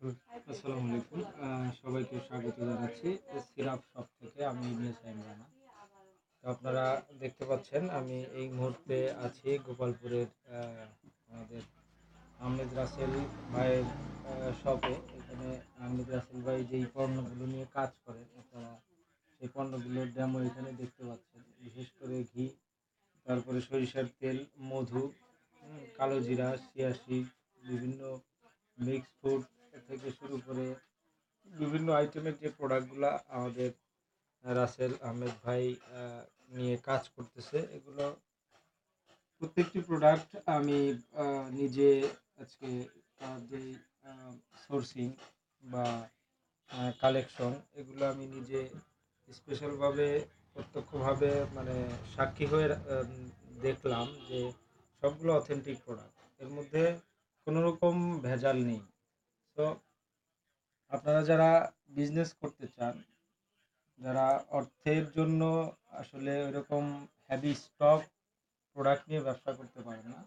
আসসালামু আলাইকুম। সবাইকে স্বাগত জানাচ্ছি সিরাপ শপ থেকে। আমি ইবনে সাইম রানা। তো আপনারা দেখতে পাচ্ছেন আমি এই মুহূর্তে আছি গোপালপুরের আমাদের আহমেদ রাসেল ভাইয়ের শপে। এখানে আহমেদ রাসেল ভাই যেই পণ্যগুলো নিয়ে কাজ করেন, আপনারা সেই পণ্যগুলোর ডেমো এখানে দেখতে পাচ্ছেন। বিশেষ করে ঘি, তারপরে সরিষার তেল, মধু, কালো জিরা, চিয়াসিড, বিভিন্ন মিক্স ফ্রুট থেকে শুরু করে বিভিন্ন আইটেমের যে প্রোডাক্টগুলো আমাদের রাসেল আহমেদ ভাই নিয়ে কাজ করতেছে, এগুলো প্রত্যেকটি প্রোডাক্ট আমি নিজে আজকে তার যে সোর্সিং বা কালেকশন, এগুলো আমি নিজে স্পেশালভাবে প্রত্যক্ষভাবে মানে সাক্ষী হয়ে দেখলাম যে সবগুলো অথেন্টিক প্রোডাক্ট, এর মধ্যে কোনো রকম ভেজাল নেই। তো আপনারা যারা বিজনেস করতে চান, যারা অর্থের জন্য আসলে ওইরকম হেভি স্টক প্রোডাক্ট নিয়ে ব্যবসা করতে পারেন না,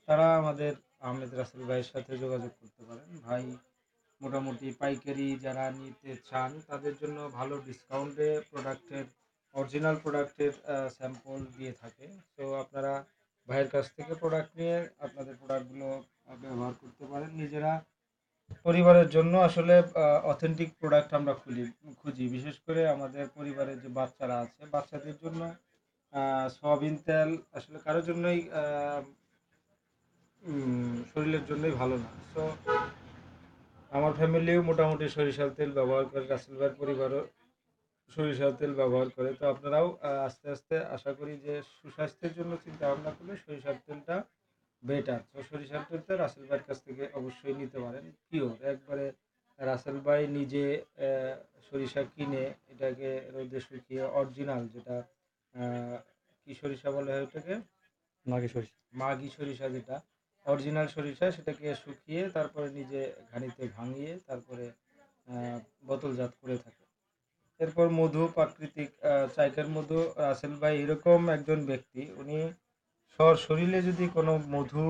তারা আমাদের আহমেদ রাসেল ভাইয়ের সাথে যোগাযোগ করতে পারেন। ভাই মোটামুটি পাইকারি যারা নিতে চান তাদের জন্য ভালো ডিসকাউন্টে প্রোডাক্টের অরিজিনাল প্রোডাক্টের স্যাম্পল দিয়ে থাকে। তো আপনারা ভাইয়ের কাছ থেকে প্রোডাক্ট নিয়ে আপনাদের প্রোডাক্টগুলো ব্যবহার করতে পারেন নিজেরা। পরিবারের জন্য আসলে অথেন্টিক প্রোডাক্ট আমরা খুঁজি। বিশেষ করে আমাদের পরিবারের যে বাচ্চারা আছে, বাচ্চাদের জন্য সয়াবিন তেল আসলে কারোর জন্যই শরীরের জন্যই ভালো না। সো আমার ফ্যামিলিও মোটামুটি সরিষার তেল ব্যবহার করে, রাসেল ভাইয়ের পরিবারও সরিষার তেল ব্যবহার করে। তো আপনারাও আস্তে আস্তে আশা করি যে সুস্বাস্থ্যের জন্য চিন্তা ভাবনা করলে সরিষার তেলটা বেটার। তো সরিষার তেলটা রাসেল ভাইয়ের কাছ থেকে অবশ্যই নিতে পারেন, পিওর একবারে। রাসেল ভাই নিজে সরিষা কিনে এটাকে রোদে শুকিয়ে অরিজিনাল যেটা কি সরিষা বলে হয় ওটাকে, মাঘী সরিষা। মাগি সরিষা, যেটা অরিজিনাল সরিষা, সেটাকে শুকিয়ে তারপরে নিজে ঘানিতে ভাঙিয়ে তারপরে বোতলজাত করে থাকে। এরপর মধু, প্রাকৃতিক চাইকার মধু। রাসেল ভাই এরকম একজন ব্যক্তি, উনি শরীরে যদি কোনো মধু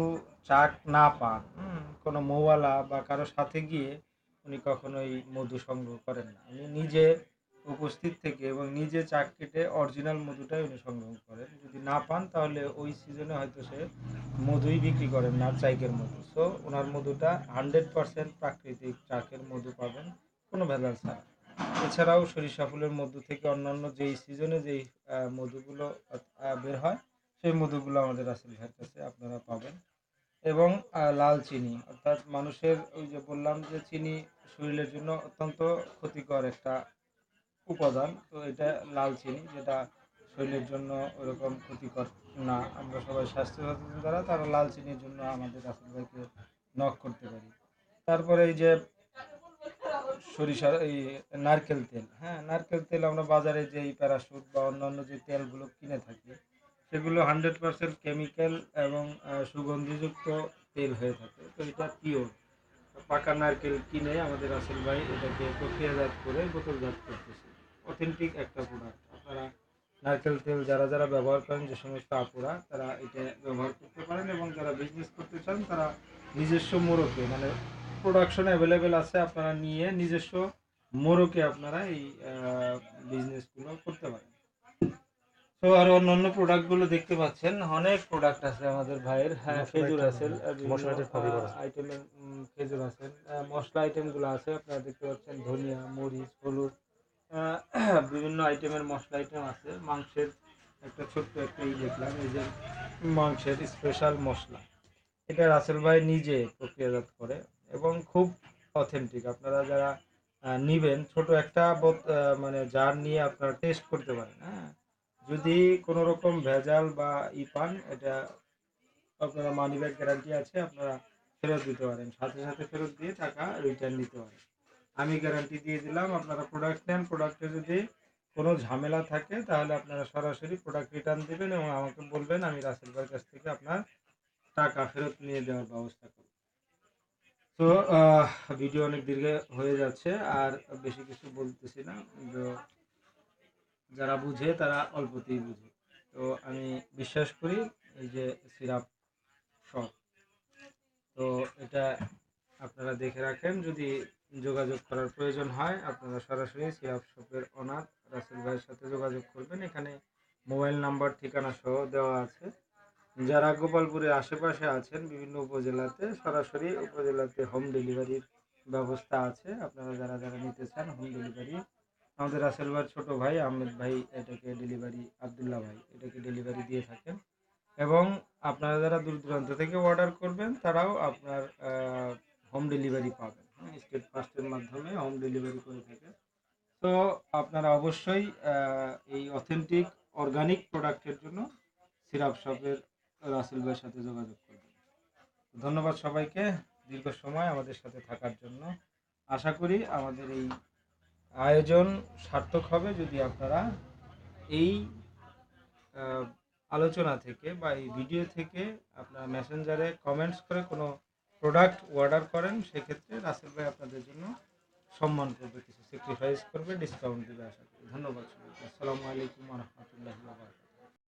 চাক না পান, কোনো মৌয়ালা বা কারো সাথে গিয়ে উনি কখনোই মধু সংগ্রহ করেন না। উনি নিজে উপস্থিত থেকে এবং নিজে চাক কেটে অরিজিনাল মধুটাই উনি সংগ্রহ করেন। যদি না পান তাহলে ওই সিজনে হয়তো সে মধুই বিক্রি করেন না, চাইকের মধু। সো ওনার মধুটা 100% প্রাকৃতিক চাকের মধু পাবেন, কোনো ভেজাল ছাড়া। এছাড়াও সরিষা ফুলের মধু থেকে অন্যান্য যেই সিজনে যেই মধুগুলো বের হয়, সেই মধুগুলো আমাদের রাসেল ভাইয়ের কাছে আপনারা পাবেন। এবং লাল চিনি, অর্থাৎ মানুষের ওই যে বললাম যে চিনি শরীরের জন্য অত্যন্ত ক্ষতিকর একটা উপাদান। তো এটা লাল চিনি, যেটা শরীরের জন্য ওরকম ক্ষতিকর না। আমরা সবাই স্বাস্থ্য সচেতন যারা, তারা লাল চিনির জন্য আমাদের রাসেল ভাইকে নক করতে পারি। তারপরে এই যে সরিষার এই নারকেল তেল, হ্যাঁ, নারকেল তেল আমরা বাজারে যেই প্যারাশুট বা অন্যান্য যে তেলগুলো কিনে থাকি, সেগুলো 100% কেমিক্যাল এবং সুগন্ধিযুক্ত তেল হয়ে থাকে। তো এটা পিওর পাকা নারকেল কিনে আমাদের রাসেল ভাই এটাকে প্রক্রিয়াজাত করে বোতলজাত করতেছে। অথেন্টিক একটা প্রোডাক্ট। আপনারা নারকেল তেল যারা যারা ব্যবহার করেন, যে সমস্ত আপুরা, তারা এটা ব্যবহার করতে পারেন। এবং যারা বিজনেস করতে চান তারা নিজস্ব মোড়কে মানে প্রোডাকশন অ্যাভেলেবেল আছে, আপনারা নিয়ে নিজস্ব মোড়কে আপনারা এই বিজনেসগুলো করতে পারেন। তো আর অন্যান্য প্রোডাক্টগুলো দেখতে পাচ্ছেন, অনেক প্রোডাক্ট আছে আমাদের ভাইয়ের। হ্যাঁ, মশলা খেজুর আইটেম আছে, বিভিন্ন মশলা আইটেম সবই করা আছে। আইটেমের খেজুর আছে, মশলা আইটেমগুলো আছে, আপনারা দেখতে পাচ্ছেন ধনিয়া, মরিচ, হলুদ, বিভিন্ন আইটেমের মশলা আইটেম আছে। মাংসের একটা ছোট্ট একটা দেখলাম, এই যে মাংসের স্পেশাল মশলা, এটা রাসেল ভাই নিজে প্রক্রিয়াজাত করে এবং খুব অথেন্টিক। আপনারা যারা নিবেন, ছোট একটা মানে জার নিয়ে আপনারা টেস্ট করতে পারেন। হ্যাঁ, যদি কোনো রকম ভেজাল বা পান, এটা আপনারা মানি ব্যাক গ্যারান্টি আছে, আপনারা ফেরত দিতে পারেন, সাথে সাথে ফেরত দিয়ে টাকা রিটার্ন নিতে পারেন। আমি গ্যারান্টি দিয়ে দিলাম, আপনারা প্রোডাক্ট নেন, প্রোডাক্টে যদি কোনো ঝামেলা থাকে তাহলে আপনারা সরাসরি প্রোডাক্ট রিটার্ন দেবেন এবং আমাকে বলবেন, আমি রাসেল ভাইয়ের কাছ থেকে আপনার টাকা ফেরত নিয়ে দেওয়ার ব্যবস্থা করব। তো ভিডিও অনেক দীর্ঘ হয়ে যাচ্ছে, আর বেশি কিছু বলতেছি না। তো যারা বুঝে তারা অল্পতেই বুঝে। তো আমি বিশ্বাস করি এই যে সিরাপ শপ, তো এটা আপনারা দেখে রাখেন। যদি যোগাযোগ করার প্রয়োজন হয়, আপনারা সরাসরি সিরাপ শপের ওনার রাসেল ভাইয়ের সাথে যোগাযোগ করবেন। এখানে মোবাইল নাম্বার ঠিকানা সহ দেওয়া আছে। যারা গোপালপুরের আশেপাশে আছেন বিভিন্ন উপজেলাতে, সরাসরি উপজেলাতে হোম ডেলিভারির ব্যবস্থা আছে। আপনারা যারা যারা নিতে চান হোম ডেলিভারি, আমাদের রাসেল ভাইয়ের ছোটো ভাই আহমেদ ভাই এটাকে ডেলিভারি, আবদুল্লাহ ভাই এটাকে ডেলিভারি দিয়ে থাকেন। এবং আপনারা যারা দূর দূরান্ত থেকে অর্ডার করবেন তারাও আপনার হোম ডেলিভারি পাবেন। স্টেট ফাস্টের মাধ্যমে হোম ডেলিভারি করে থাকে। তো আপনারা অবশ্যই এই অথেন্টিক অর্গানিক প্রোডাক্টের জন্য সিরাপ শপের রাসেল ভাইয়ের সাথে যোগাযোগ করবেন। ধন্যবাদ সবাইকে দীর্ঘ সময় আমাদের সাথে থাকার জন্য। আশা করি আমাদের এই আয়োজন সার্থক হবে যদি আপনারা এই আহ, আলোচনা থেকে বা এই ভিডিও থেকে আপনারা মেসেঞ্জারে কমেন্টস করে কোনো প্রোডাক্ট অর্ডার করেন, সেক্ষেত্রে রাসেল ভাই আপনাদের জন্য সম্মান করবে, কিছু স্যাক্রিফাইস করবে, ডিসকাউন্ট দেবে আশা করি। ধন্যবাদ সবাইকে। আসসালামু আলাইকুম ওয়া রাহমাতুল্লাহি ওয়া বারাকাতুহু।